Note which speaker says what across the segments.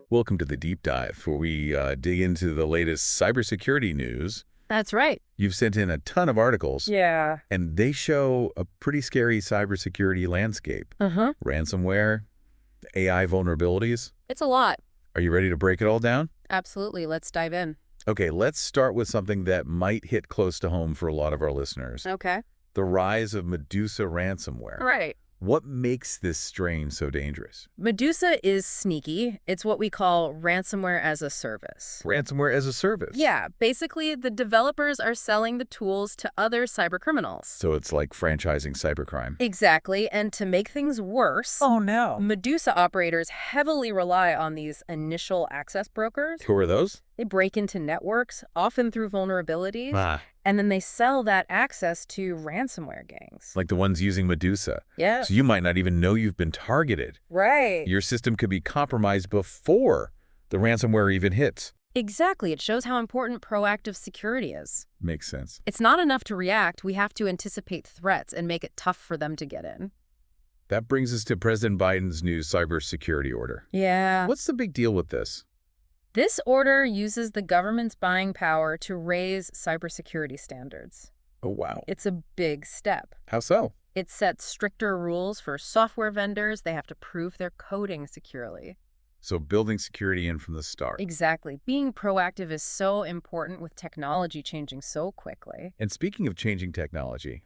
Speaker 1: Welcome to the Deep Dive, where we dig into the latest cybersecurity news.
Speaker 2: That's right.
Speaker 1: You've sent in a ton of articles,
Speaker 2: Yeah.
Speaker 1: and they show a pretty scary cybersecurity landscape. Ransomware, AI vulnerabilities.
Speaker 2: It's a lot.
Speaker 1: Are you ready to break it all down?
Speaker 2: Absolutely. Let's dive in.
Speaker 1: Okay, let's start with something that might hit close to home for a lot of our listeners.
Speaker 2: Okay.
Speaker 1: The rise of Medusa ransomware.
Speaker 2: Right.
Speaker 1: What makes this strain so dangerous?
Speaker 2: Medusa is sneaky. It's what we call ransomware as a service.
Speaker 1: Ransomware as a service?
Speaker 2: Yeah. Basically, the developers are selling the tools to other cybercriminals.
Speaker 1: So it's like franchising cybercrime.
Speaker 2: Exactly. And to make things worse,
Speaker 1: Oh, no.
Speaker 2: Medusa operators heavily rely on these initial access brokers.
Speaker 1: Who are those?
Speaker 2: They break into networks, often through vulnerabilities, and then they sell that access to ransomware gangs.
Speaker 1: Like the ones using Medusa.
Speaker 2: Yeah.
Speaker 1: So you might not even know you've been targeted.
Speaker 2: Right.
Speaker 1: Your system could be compromised before the ransomware even hits.
Speaker 2: Exactly. It shows how important proactive security is.
Speaker 1: Makes sense.
Speaker 2: It's not enough to react. We have to anticipate threats and make it tough for them to get in.
Speaker 1: That brings us to President Biden's new cybersecurity order.
Speaker 2: Yeah.
Speaker 1: What's the big deal with this?
Speaker 2: This order uses the government's buying power to raise cybersecurity standards.
Speaker 1: Oh, wow.
Speaker 2: It's a big step.
Speaker 1: How so?
Speaker 2: It sets stricter rules for software vendors. They have to prove their coding securely.
Speaker 1: So building security in from the start.
Speaker 2: Exactly. Being proactive is so important with technology changing so quickly.
Speaker 1: And speaking of changing technology,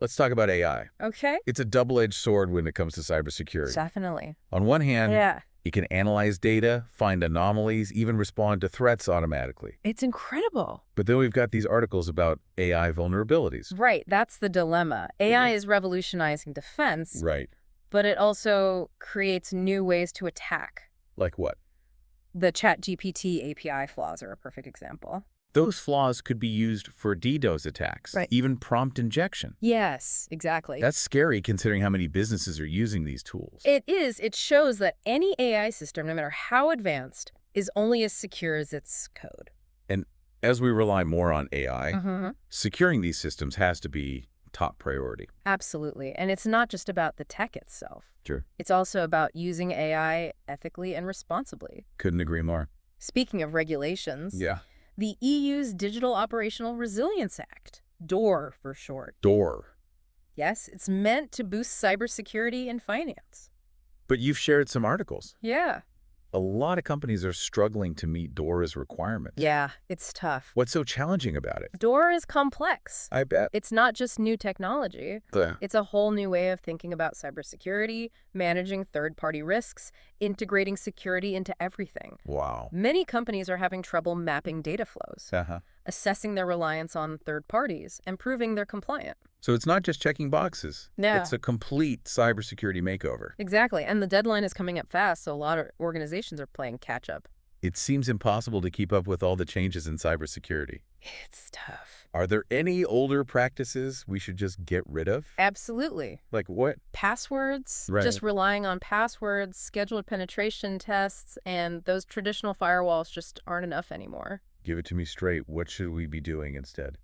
Speaker 1: let's talk about AI.
Speaker 2: Okay.
Speaker 1: It's a double-edged sword when it comes to cybersecurity.
Speaker 2: Definitely.
Speaker 1: On one hand,
Speaker 2: Yeah.
Speaker 1: it can analyze data, find anomalies, even respond to threats automatically.
Speaker 2: It's incredible.
Speaker 1: But then we've got these articles about AI vulnerabilities.
Speaker 2: Right. That's the dilemma. AI is revolutionizing defense,
Speaker 1: Right.
Speaker 2: but it also creates new ways to attack.
Speaker 1: Like what?
Speaker 2: The ChatGPT API flaws are a perfect example.
Speaker 1: Those flaws could be used for DDoS attacks,
Speaker 2: Right.
Speaker 1: even prompt injection.
Speaker 2: Yes, exactly.
Speaker 1: That's scary considering how many businesses are using these tools.
Speaker 2: It is. It shows that any AI system, no matter how advanced, is only as secure as its code.
Speaker 1: And as we rely more on AI, securing these systems has to be top priority.
Speaker 2: Absolutely. And it's not just about the tech itself.
Speaker 1: Sure.
Speaker 2: It's also about using AI ethically and responsibly.
Speaker 1: Couldn't agree more.
Speaker 2: Speaking of regulations,
Speaker 1: Yeah.
Speaker 2: the EU's Digital Operational Resilience Act, DOR for short.
Speaker 1: DOR.
Speaker 2: Yes, it's meant to boost cybersecurity and finance.
Speaker 1: But you've shared some articles.
Speaker 2: Yeah.
Speaker 1: A lot of companies are struggling to meet DORA's requirements.
Speaker 2: Yeah, it's tough.
Speaker 1: What's so challenging about it?
Speaker 2: DOR is complex.
Speaker 1: I bet.
Speaker 2: It's not just new technology. It's a whole new way of thinking about cybersecurity, managing third-party risks, integrating security into everything.
Speaker 1: Wow.
Speaker 2: Many companies are having trouble mapping data flows, assessing their reliance on third parties, and proving they're compliant.
Speaker 1: So it's not just checking boxes.
Speaker 2: No.
Speaker 1: It's a complete cybersecurity makeover.
Speaker 2: Exactly, and the deadline is coming up fast, so a lot of organizations are playing catch-up.
Speaker 1: It seems impossible to keep up with all the changes in cybersecurity.
Speaker 2: It's tough.
Speaker 1: Are there any older practices we should just get rid of?
Speaker 2: Absolutely.
Speaker 1: Like what?
Speaker 2: Passwords,
Speaker 1: Right.
Speaker 2: just relying on passwords, scheduled penetration tests, and those traditional firewalls just aren't enough anymore.
Speaker 1: Give it to me straight. What should we be doing instead?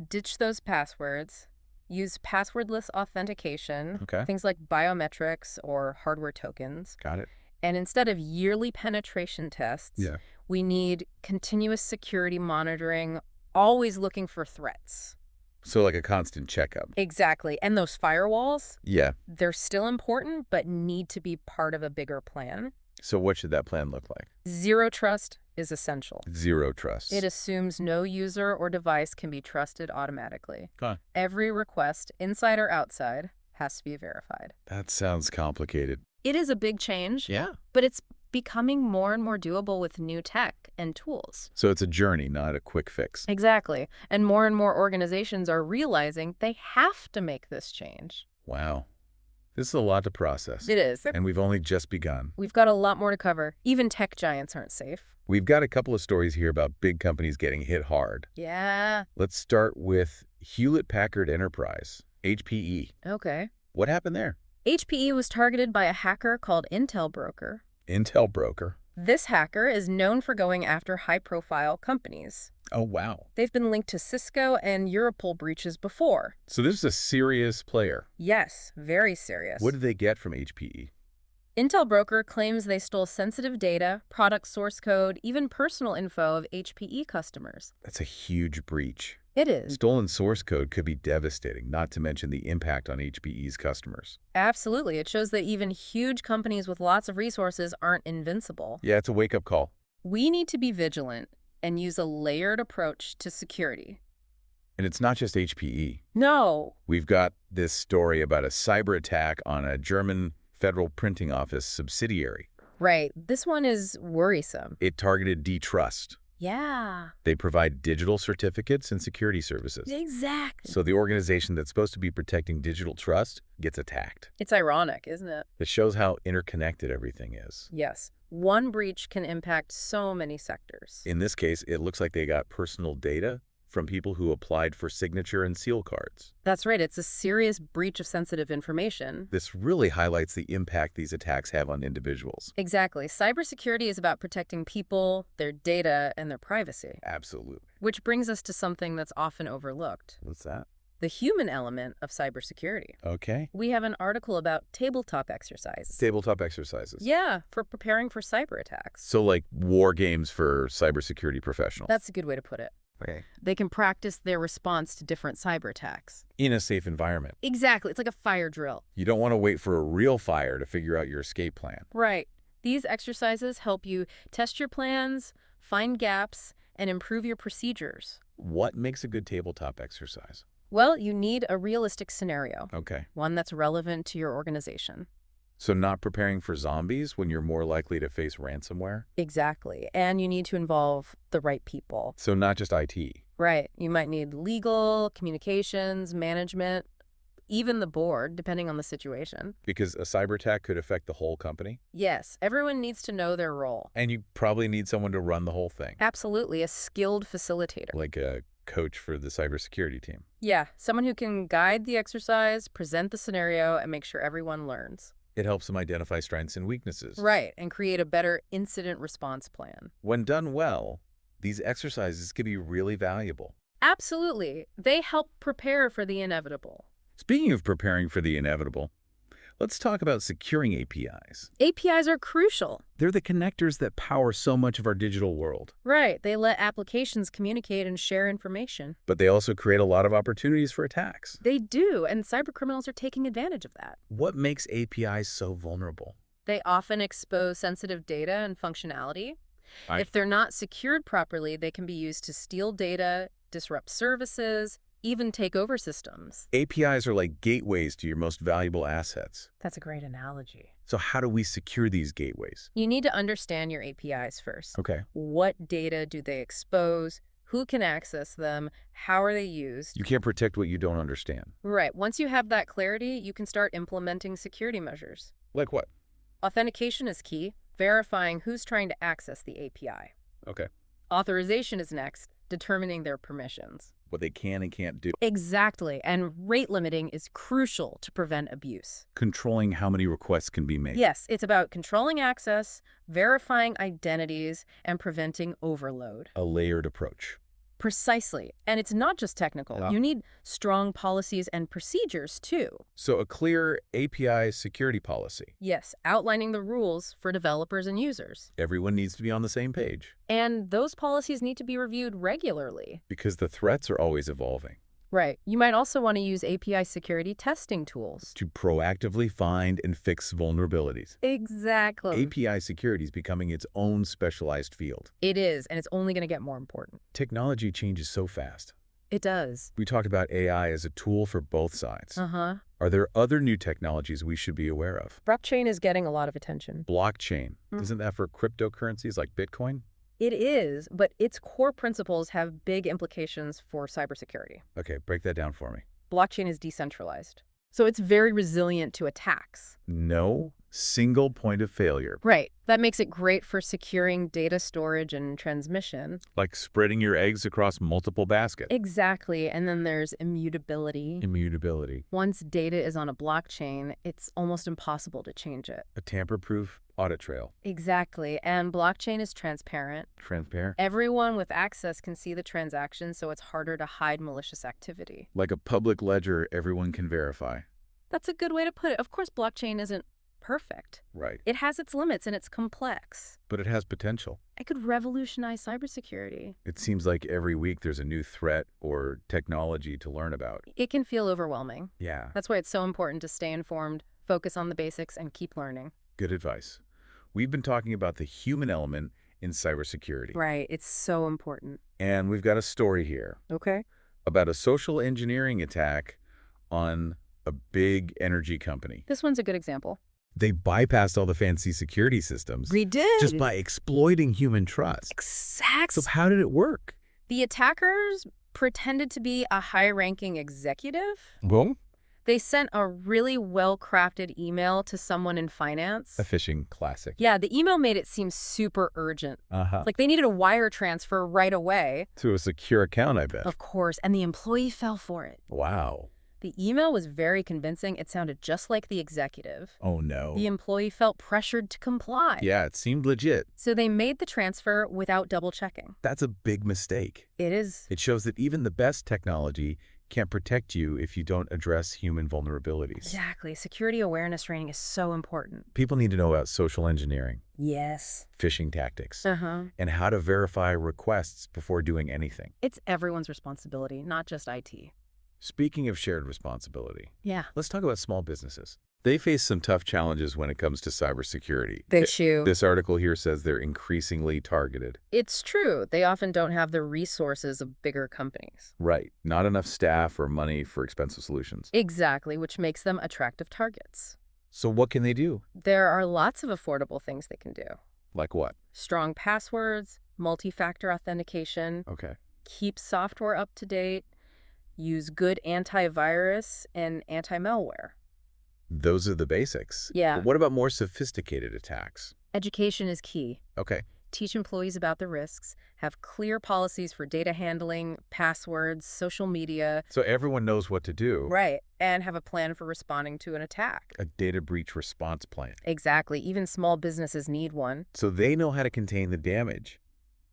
Speaker 2: Ditch those passwords. Use passwordless authentication,
Speaker 1: Okay.
Speaker 2: things like biometrics or hardware tokens.
Speaker 1: Got it.
Speaker 2: And instead of yearly penetration tests, we need continuous security monitoring, always looking for threats.
Speaker 1: So like a constant checkup.
Speaker 2: Exactly. And those firewalls,
Speaker 1: Yeah.
Speaker 2: they're still important, but need to be part of a bigger plan.
Speaker 1: So what should that plan look like?
Speaker 2: Zero trust is essential.
Speaker 1: Zero trust.
Speaker 2: It assumes no user or device can be trusted automatically. Every request, inside or outside, has to be verified.
Speaker 1: That sounds complicated.
Speaker 2: It is a big change, but it's becoming more and more doable with new tech and tools.
Speaker 1: So it's a journey, not a quick fix.
Speaker 2: Exactly. And more organizations are realizing they have to make this change.
Speaker 1: Wow. This is a lot to process.
Speaker 2: It is.
Speaker 1: And we've only just begun.
Speaker 2: We've got a lot more to cover. Even tech giants aren't safe.
Speaker 1: We've got a couple of stories here about big companies getting hit hard.
Speaker 2: Yeah.
Speaker 1: Let's start with Hewlett-Packard Enterprise, HPE.
Speaker 2: Okay.
Speaker 1: What happened there?
Speaker 2: HPE was targeted by a hacker called Intel Broker.
Speaker 1: Intel Broker.
Speaker 2: This hacker is known for going after high-profile companies.
Speaker 1: Oh, wow.
Speaker 2: They've been linked to Cisco and Europol breaches before.
Speaker 1: So this is a serious player.
Speaker 2: Yes, very serious.
Speaker 1: What did they get from HPE?
Speaker 2: Intel Broker claims they stole sensitive data, product source code, even personal info of HPE customers.
Speaker 1: That's a huge breach.
Speaker 2: It is.
Speaker 1: Stolen source code could be devastating, not to mention the impact on HPE's customers.
Speaker 2: Absolutely. It shows that even huge companies with lots of resources aren't invincible.
Speaker 1: Yeah, it's a wake-up call.
Speaker 2: We need to be vigilant and use a layered approach to security.
Speaker 1: And it's not just HPE.
Speaker 2: No.
Speaker 1: We've got this story about a cyber attack on a German Federal Printing Office subsidiary.
Speaker 2: Right. This one is worrisome.
Speaker 1: It targeted D-Trust.
Speaker 2: Yeah.
Speaker 1: They provide digital certificates and security services.
Speaker 2: Exactly.
Speaker 1: So the organization that's supposed to be protecting digital trust gets attacked.
Speaker 2: It's ironic, isn't it?
Speaker 1: It shows how interconnected everything is.
Speaker 2: Yes. One breach can impact so many sectors.
Speaker 1: In this case, it looks like they got personal data from people who applied for signature and seal cards.
Speaker 2: That's right. It's a serious breach of sensitive information.
Speaker 1: This really highlights the impact these attacks have on individuals.
Speaker 2: Exactly. Cybersecurity is about protecting people, their data, and their privacy.
Speaker 1: Absolutely.
Speaker 2: Which brings us to something that's often overlooked.
Speaker 1: What's that?
Speaker 2: The human element of cybersecurity.
Speaker 1: Okay.
Speaker 2: We have an article about tabletop exercises.
Speaker 1: Tabletop exercises.
Speaker 2: Yeah, for preparing for cyber attacks.
Speaker 1: So like war games for cybersecurity professionals.
Speaker 2: That's a good way to put it.
Speaker 1: Okay.
Speaker 2: They can practice their response to different cyber attacks.
Speaker 1: In a safe environment.
Speaker 2: Exactly. It's like a fire drill.
Speaker 1: You don't want to wait for a real fire to figure out your escape plan.
Speaker 2: Right. These exercises help you test your plans, find gaps, and improve your procedures.
Speaker 1: What makes a good tabletop exercise?
Speaker 2: Well, you need a realistic scenario.
Speaker 1: Okay.
Speaker 2: One that's relevant to your organization.
Speaker 1: So not preparing for zombies when you're more likely to face ransomware?
Speaker 2: Exactly. And you need to involve the right people.
Speaker 1: So not just IT.
Speaker 2: Right. You might need legal, communications, management, even the board, depending on the situation.
Speaker 1: Because a cyber attack could affect the whole company?
Speaker 2: Yes. Everyone needs to know their role.
Speaker 1: And you probably need someone to run the whole thing.
Speaker 2: Absolutely. A skilled facilitator.
Speaker 1: Like a coach for the cybersecurity team.
Speaker 2: Yeah. Someone who can guide the exercise, present the scenario, and make sure everyone learns.
Speaker 1: It helps them identify strengths and weaknesses.
Speaker 2: Right, and create a better incident response plan.
Speaker 1: When done well, these exercises can be really valuable.
Speaker 2: Absolutely. They help prepare for the inevitable.
Speaker 1: Speaking of preparing for the inevitable, let's talk about securing APIs.
Speaker 2: APIs are crucial.
Speaker 1: They're the connectors that power so much of our digital world.
Speaker 2: Right, they let applications communicate and share information.
Speaker 1: But they also create a lot of opportunities for attacks.
Speaker 2: They do, and cybercriminals are taking advantage of that.
Speaker 1: What makes APIs so vulnerable?
Speaker 2: They often expose sensitive data and functionality. If they're not secured properly, they can be used to steal data, disrupt services, even take over systems.
Speaker 1: APIs are like gateways to your most valuable assets.
Speaker 2: That's a great analogy.
Speaker 1: So how do we secure these gateways?
Speaker 2: You need to understand your APIs first.
Speaker 1: Okay.
Speaker 2: What data do they expose? Who can access them? How are they used?
Speaker 1: You can't protect what you don't understand.
Speaker 2: Right. Once you have that clarity, you can start implementing security measures.
Speaker 1: Like what?
Speaker 2: Authentication is key, verifying who's trying to access the API.
Speaker 1: Okay.
Speaker 2: Authorization is next, determining their permissions.
Speaker 1: What they can and can't do.
Speaker 2: Exactly, and rate limiting is crucial to prevent abuse.
Speaker 1: Controlling how many requests can be made.
Speaker 2: Yes, it's about controlling access, verifying identities, and preventing overload.
Speaker 1: A layered approach.
Speaker 2: Precisely. And it's not just technical.
Speaker 1: Yeah.
Speaker 2: You need strong policies and procedures, too.
Speaker 1: So a clear API security policy.
Speaker 2: Yes, outlining the rules for developers and users.
Speaker 1: Everyone needs to be on the same page.
Speaker 2: And those policies need to be reviewed regularly.
Speaker 1: Because the threats are always evolving.
Speaker 2: Right. You might also want to use API security testing tools.
Speaker 1: To proactively find and fix vulnerabilities.
Speaker 2: Exactly.
Speaker 1: API security is becoming its own specialized field.
Speaker 2: It is, and it's only going to get more important.
Speaker 1: Technology changes so fast.
Speaker 2: It does.
Speaker 1: We talked about AI as a tool for both sides.
Speaker 2: Uh-huh.
Speaker 1: Are there other new technologies we should be aware of?
Speaker 2: Blockchain is getting a lot of attention.
Speaker 1: Blockchain. Isn't that for cryptocurrencies like Bitcoin?
Speaker 2: It is, but its core principles have big implications for cybersecurity.
Speaker 1: Okay, break that down for me.
Speaker 2: Blockchain is decentralized, so it's very resilient to attacks.
Speaker 1: No single point of failure.
Speaker 2: Right. That makes it great for securing data storage and transmission.
Speaker 1: Like spreading your eggs across multiple baskets.
Speaker 2: Exactly. And then there's immutability.
Speaker 1: Immutability.
Speaker 2: Once data is on a blockchain, it's almost impossible to change it.
Speaker 1: A tamper-proof audit trail.
Speaker 2: Exactly. And blockchain is transparent.
Speaker 1: Transparent.
Speaker 2: Everyone with access can see the transaction, so it's harder to hide malicious activity.
Speaker 1: Like a public ledger everyone can verify.
Speaker 2: That's a good way to put it. Of course, blockchain isn't perfect.
Speaker 1: Right.
Speaker 2: It has its limits and it's complex.
Speaker 1: But it has potential.
Speaker 2: It could revolutionize cybersecurity.
Speaker 1: It seems like every week there's a new threat or technology to learn about.
Speaker 2: It can feel overwhelming.
Speaker 1: Yeah,
Speaker 2: That's why it's so important to stay informed, focus on the basics, and keep learning.
Speaker 1: good advice. We've been talking about the human element in cybersecurity.
Speaker 2: Right. It's so important.
Speaker 1: And we've got a story here
Speaker 2: Okay.
Speaker 1: about a social engineering attack on a big energy company.
Speaker 2: This one's a good example.
Speaker 1: They bypassed all the fancy security systems
Speaker 2: We did.
Speaker 1: just by exploiting human trust.
Speaker 2: Exactly.
Speaker 1: So how did it work?
Speaker 2: The attackers pretended to be a high-ranking executive.
Speaker 1: Well,
Speaker 2: They sent a really well-crafted email to someone in finance.
Speaker 1: a phishing classic.
Speaker 2: Yeah, the email made it seem super urgent. Like they needed a wire transfer right away.
Speaker 1: To a secure account, I bet.
Speaker 2: Of course, and the employee fell for it.
Speaker 1: Wow.
Speaker 2: The email was very convincing. It sounded just like the executive.
Speaker 1: Oh, no.
Speaker 2: The employee felt pressured to comply.
Speaker 1: Yeah, it seemed legit.
Speaker 2: So they made the transfer without double-checking.
Speaker 1: That's a big mistake.
Speaker 2: It is.
Speaker 1: It shows that even the best technology can't protect you if you don't address human vulnerabilities.
Speaker 2: Exactly. Security awareness training is so important.
Speaker 1: People need to know about social engineering,
Speaker 2: Yes.
Speaker 1: phishing tactics,
Speaker 2: Uh-huh.
Speaker 1: and how to verify requests before doing anything.
Speaker 2: It's everyone's responsibility, not just IT.
Speaker 1: Speaking of shared responsibility,
Speaker 2: Yeah.
Speaker 1: let's talk about small businesses. They face some tough challenges when it comes to cybersecurity.
Speaker 2: They do.
Speaker 1: This article here says they're increasingly targeted.
Speaker 2: It's true. They often don't have the resources of bigger companies.
Speaker 1: Right. Not enough staff or money for expensive solutions.
Speaker 2: Exactly, which makes them attractive targets.
Speaker 1: So what can they do?
Speaker 2: There are lots of affordable things they can do.
Speaker 1: Like what?
Speaker 2: Strong passwords, multi-factor authentication,
Speaker 1: Okay.
Speaker 2: keep software up to date, use good antivirus and anti-malware.
Speaker 1: Those are the basics.
Speaker 2: Yeah.
Speaker 1: But what about more sophisticated attacks?
Speaker 2: Education is key.
Speaker 1: Okay.
Speaker 2: Teach employees about the risks, have clear policies for data handling, passwords, social media.
Speaker 1: So everyone knows what to do.
Speaker 2: Right, and have a plan for responding to an attack.
Speaker 1: A data breach response plan.
Speaker 2: Exactly. Even small businesses need one.
Speaker 1: So they know how to contain the damage,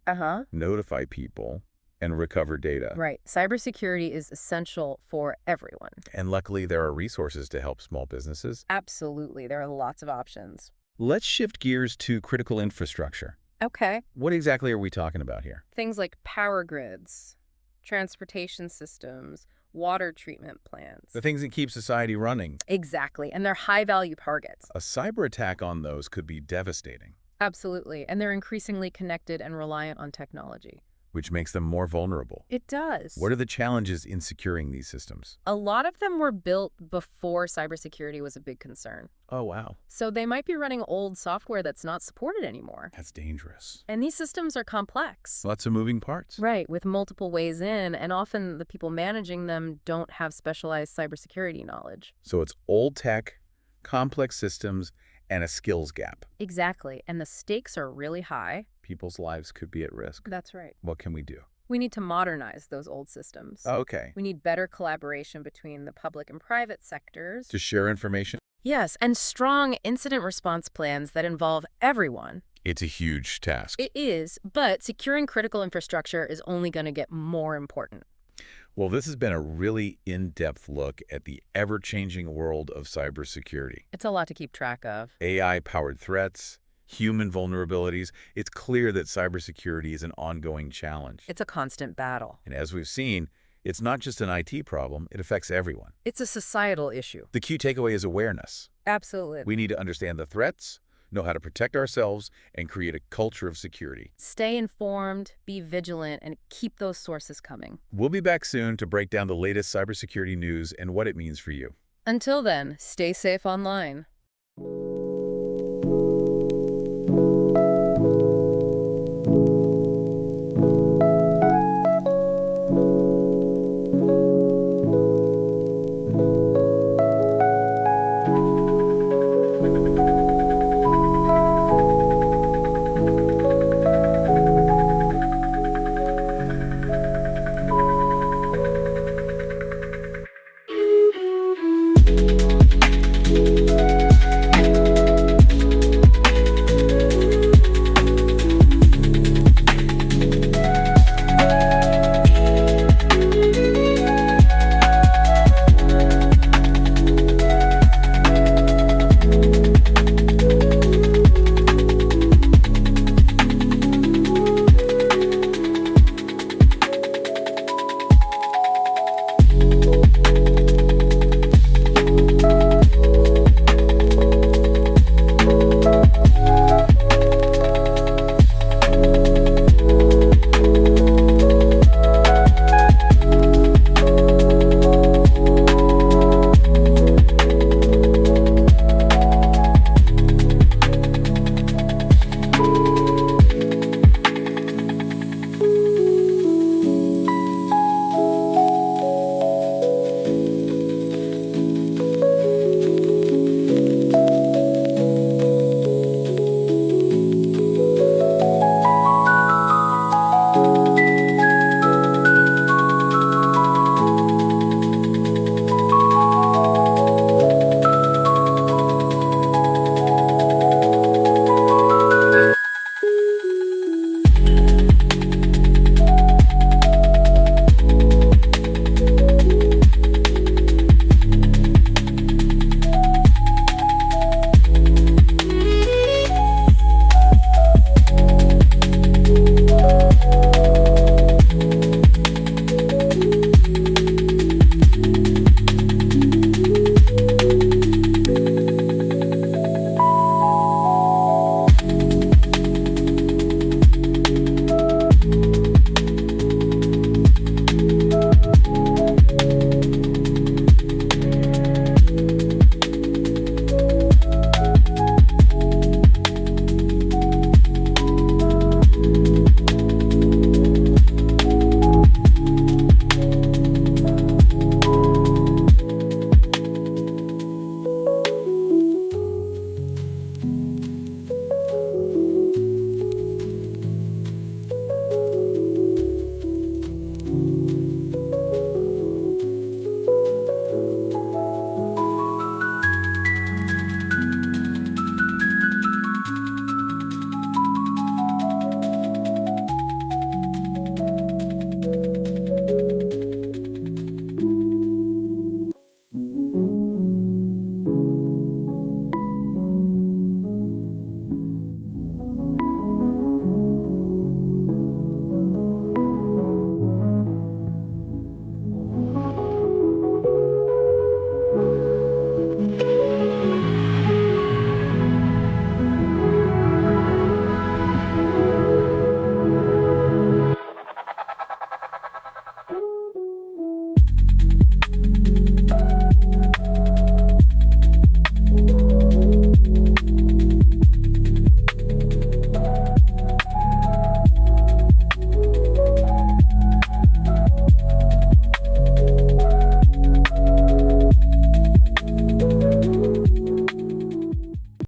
Speaker 2: Uh-huh.
Speaker 1: notify people, and recover data.
Speaker 2: Right. Cybersecurity is essential for everyone.
Speaker 1: And luckily, there are resources to help small businesses.
Speaker 2: Absolutely. There are lots of options.
Speaker 1: Let's shift gears to critical infrastructure.
Speaker 2: Okay.
Speaker 1: What exactly are we talking about here?
Speaker 2: Things like power grids, transportation systems, water treatment plants.
Speaker 1: The things that keep society running.
Speaker 2: Exactly. And they're high-value targets.
Speaker 1: A cyber attack on those could be devastating,
Speaker 2: Absolutely. And they're increasingly connected and reliant on technology.
Speaker 1: which makes them more vulnerable.
Speaker 2: It does.
Speaker 1: What are the challenges in securing these systems?
Speaker 2: A lot of them were built before cybersecurity was a big concern.
Speaker 1: Oh, wow.
Speaker 2: So they might be running old software that's not supported anymore.
Speaker 1: That's dangerous.
Speaker 2: And these systems are complex.
Speaker 1: Lots of moving parts.
Speaker 2: Right, with multiple ways in, and often the people managing them don't have specialized cybersecurity knowledge.
Speaker 1: So it's old tech, complex systems, and a skills gap.
Speaker 2: Exactly, and the stakes are really high.
Speaker 1: People's lives could be at risk.
Speaker 2: That's right.
Speaker 1: What can we do?
Speaker 2: We need to modernize those old systems.
Speaker 1: Okay.
Speaker 2: We need better collaboration between the public and private sectors.
Speaker 1: To share information?
Speaker 2: Yes, and strong incident response plans that involve everyone.
Speaker 1: It's a huge task.
Speaker 2: It is, but securing critical infrastructure is only going to get more important.
Speaker 1: Well, this has been a really in-depth look at the ever-changing world of cybersecurity.
Speaker 2: It's a lot to keep track of.
Speaker 1: AI-powered threats, human vulnerabilities. It's clear that cybersecurity is an ongoing challenge.
Speaker 2: It's a constant battle.
Speaker 1: And as we've seen, it's not just an IT problem, it affects everyone.
Speaker 2: It's a societal issue.
Speaker 1: The key takeaway is awareness.
Speaker 2: Absolutely.
Speaker 1: We need to understand the threats, know how to protect ourselves, and create a culture of security.
Speaker 2: Stay informed, be vigilant, and keep those sources coming.
Speaker 1: We'll be back soon to break down the latest cybersecurity news and what it means for you.
Speaker 2: Until then, stay safe online.